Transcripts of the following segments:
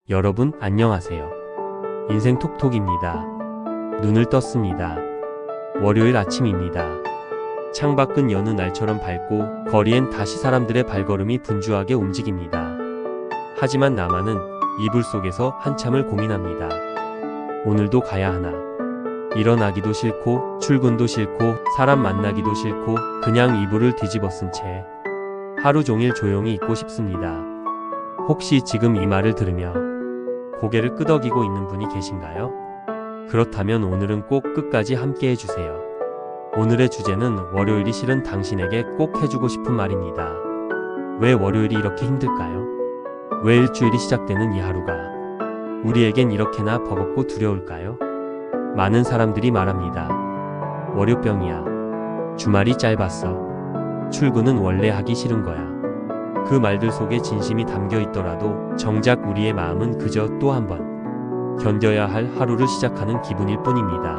여러분 안녕하세요. 인생 톡톡입니다. 눈을 떴습니다. 월요일 아침입니다. 창밖은 여느 날처럼 밝고 거리엔 다시 사람들의 발걸음이 분주하게 움직입니다. 하지만 나만은 이불 속에서 한참을 고민합니다. 오늘도 가야 하나? 일어나기도 싫고 출근도 싫고 사람 만나기도 싫고 그냥 이불을 뒤집어 쓴 채 하루 종일 조용히 있고 싶습니다. 혹시 지금 이 말을 들으며 고개를 끄덕이고 있는 분이 계신가요? 그렇다면 오늘은 꼭 끝까지 함께 해주세요. 오늘의 주제는 월요일이 싫은 당신에게 꼭 해주고 싶은 말입니다. 왜 월요일이 이렇게 힘들까요? 왜 일주일이 시작되는 이 하루가 우리에겐 이렇게나 버겁고 두려울까요? 많은 사람들이 말합니다. 월요병이야. 주말이 짧았어. 출근은 원래 하기 싫은 거야. 그 말들 속에 진심이 담겨 있더라도 정작 우리의 마음은 그저 또 한 번 견뎌야 할 하루를 시작하는 기분일 뿐입니다.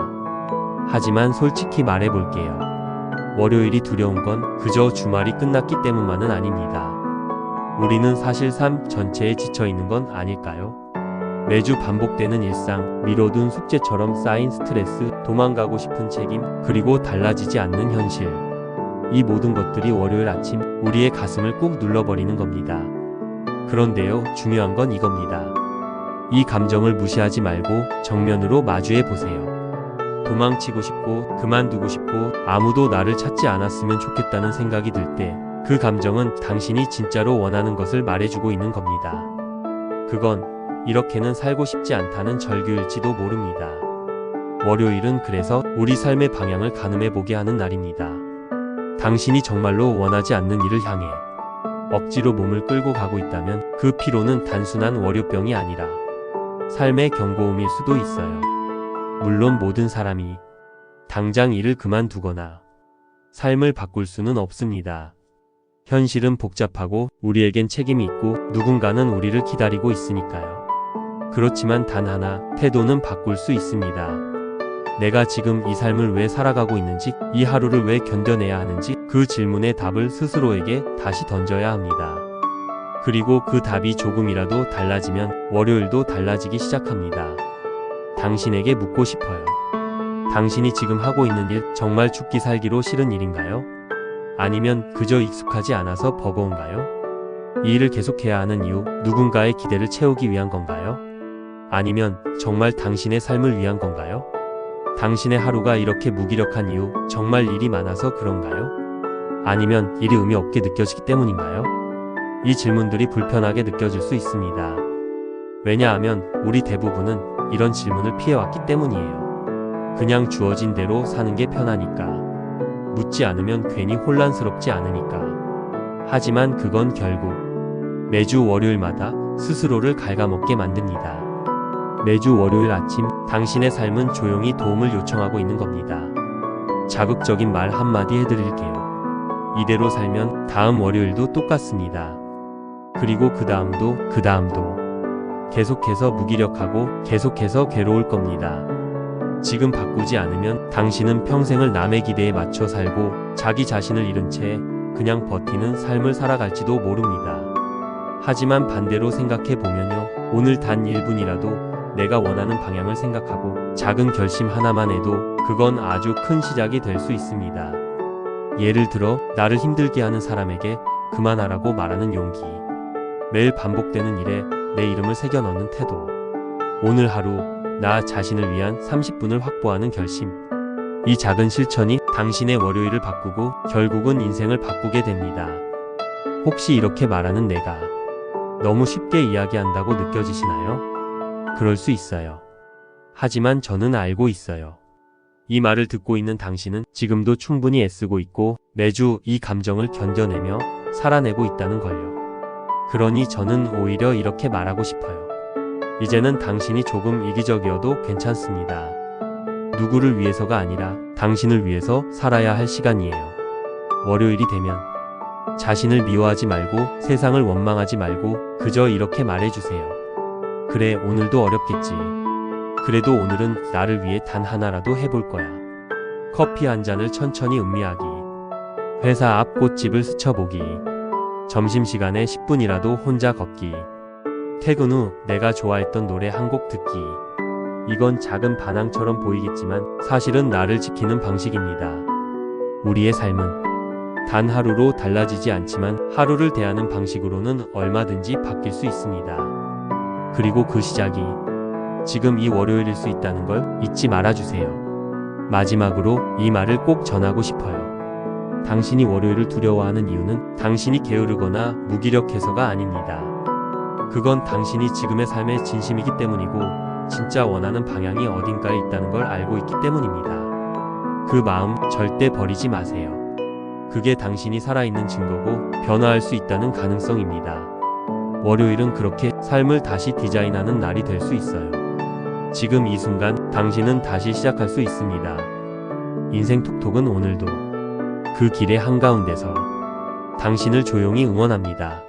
하지만 솔직히 말해볼게요. 월요일이 두려운 건 그저 주말이 끝났기 때문만은 아닙니다. 우리는 사실 삶 전체에 지쳐있는 건 아닐까요? 매주 반복되는 일상, 미뤄둔 숙제처럼 쌓인 스트레스, 도망가고 싶은 책임, 그리고 달라지지 않는 현실. 이 모든 것들이 월요일 아침 우리의 가슴을 꾹 눌러버리는 겁니다. 그런데요, 중요한 건 이겁니다. 이 감정을 무시하지 말고 정면으로 마주해 보세요. 도망치고 싶고 그만두고 싶고 아무도 나를 찾지 않았으면 좋겠다는 생각이 들 때 그 감정은 당신이 진짜로 원하는 것을 말해주고 있는 겁니다. 그건 이렇게는 살고 싶지 않다는 절규일지도 모릅니다. 월요일은 그래서 우리 삶의 방향을 가늠해보게 하는 날입니다. 당신이 정말로 원하지 않는 일을 향해 억지로 몸을 끌고 가고 있다면 그 피로는 단순한 월요병이 아니라 삶의 경고음일 수도 있어요. 물론 모든 사람이 당장 일을 그만두거나 삶을 바꿀 수는 없습니다. 현실은 복잡하고 우리에겐 책임이 있고 누군가는 우리를 기다리고 있으니까요. 그렇지만 단 하나, 태도는 바꿀 수 있습니다. 내가 지금 이 삶을 왜 살아가고 있는지, 이 하루를 왜 견뎌내야 하는지 그 질문의 답을 스스로에게 다시 던져야 합니다. 그리고 그 답이 조금이라도 달라지면 월요일도 달라지기 시작합니다. 당신에게 묻고 싶어요. 당신이 지금 하고 있는 일 정말 죽기 살기로 싫은 일인가요? 아니면 그저 익숙하지 않아서 버거운가요? 이 일을 계속해야 하는 이유, 누군가의 기대를 채우기 위한 건가요? 아니면 정말 당신의 삶을 위한 건가요? 당신의 하루가 이렇게 무기력한 이유, 정말 일이 많아서 그런가요? 아니면 일이 의미 없게 느껴지기 때문인가요? 이 질문들이 불편하게 느껴질 수 있습니다. 왜냐하면 우리 대부분은 이런 질문을 피해왔기 때문이에요. 그냥 주어진 대로 사는 게 편하니까. 묻지 않으면 괜히 혼란스럽지 않으니까. 하지만 그건 결국 매주 월요일마다 스스로를 갉아먹게 만듭니다. 매주 월요일 아침 당신의 삶은 조용히 도움을 요청하고 있는 겁니다. 자극적인 말 한마디 해드릴게요. 이대로 살면 다음 월요일도 똑같습니다. 그리고 그 다음도 계속해서 무기력하고 계속해서 괴로울 겁니다. 지금 바꾸지 않으면 당신은 평생을 남의 기대에 맞춰 살고 자기 자신을 잃은 채 그냥 버티는 삶을 살아갈지도 모릅니다. 하지만 반대로 생각해보면요. 오늘 단 1분이라도 내가 원하는 방향을 생각하고 작은 결심 하나만 해도 그건 아주 큰 시작이 될 수 있습니다. 예를 들어 나를 힘들게 하는 사람에게 그만하라고 말하는 용기, 매일 반복되는 일에 내 이름을 새겨 넣는 태도, 오늘 하루 나 자신을 위한 30분을 확보하는 결심. 이 작은 실천이 당신의 월요일을 바꾸고 결국은 인생을 바꾸게 됩니다. 혹시 이렇게 말하는 내가 너무 쉽게 이야기한다고 느껴지시나요? 그럴 수 있어요. 하지만 저는 알고 있어요. 이 말을 듣고 있는 당신은 지금도 충분히 애쓰고 있고 매주 이 감정을 견뎌내며 살아내고 있다는 걸요. 그러니 저는 오히려 이렇게 말하고 싶어요. 이제는 당신이 조금 이기적이어도 괜찮습니다. 누구를 위해서가 아니라 당신을 위해서 살아야 할 시간이에요. 월요일이 되면 자신을 미워하지 말고 세상을 원망하지 말고 그저 이렇게 말해주세요. 그래, 오늘도 어렵겠지. 그래도 오늘은 나를 위해 단 하나라도 해볼 거야. 커피 한 잔을 천천히 음미하기. 회사 앞 꽃집을 스쳐보기. 점심시간에 10분이라도 혼자 걷기. 퇴근 후 내가 좋아했던 노래 한 곡 듣기. 이건 작은 반항처럼 보이겠지만 사실은 나를 지키는 방식입니다. 우리의 삶은 단 하루로 달라지지 않지만 하루를 대하는 방식으로는 얼마든지 바뀔 수 있습니다. 그리고 그 시작이 지금 이 월요일일 수 있다는 걸 잊지 말아주세요. 마지막으로 이 말을 꼭 전하고 싶어요. 당신이 월요일을 두려워하는 이유는 당신이 게으르거나 무기력해서가 아닙니다. 그건 당신이 지금의 삶에 진심이기 때문이고 진짜 원하는 방향이 어딘가에 있다는 걸 알고 있기 때문입니다. 그 마음 절대 버리지 마세요. 그게 당신이 살아있는 증거고 변화할 수 있다는 가능성입니다. 월요일은 그렇게 삶을 다시 디자인하는 날이 될 수 있어요. 지금 이 순간 당신은 다시 시작할 수 있습니다. 인생 톡톡은 오늘도 그 길의 한가운데서 당신을 조용히 응원합니다.